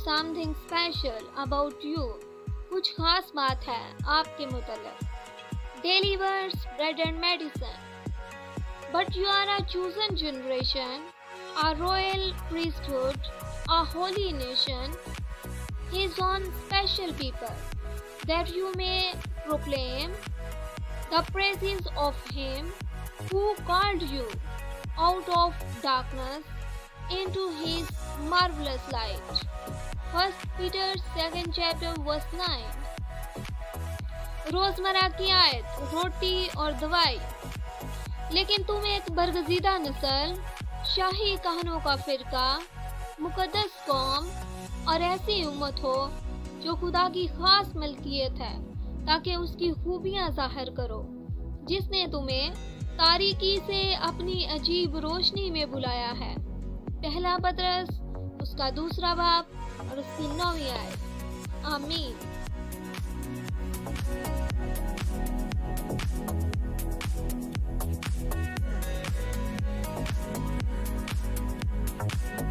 something special about you. कुछ खास बात है आपके मुतल्लिक़। Daily words, bread and medicine. But you are a chosen generation, a royal priesthood, a holy nation, His own special people, that you may proclaim the praises of Him who called you out of darkness into His marvelous light. 1 Peter 2nd chapter verse 9. रोज़मर्रा की आयत, रोटी और दवाई। लेकिन तुम एक बरगज़ीदा नस्ल, शाही कहनों का फ़िरका, मुकद्दस कौम और ऐसी उम्मत हो जो खुदा की खास मलकियत है, ताकि उसकी खूबियाँ ज़ाहिर करो, जिसने तुम्हें तारीकी से अपनी अजीब रोशनी में बुलाया है। पहला पतरस उसका 2 बाब और उसकी 9वीं आयत। आमीन।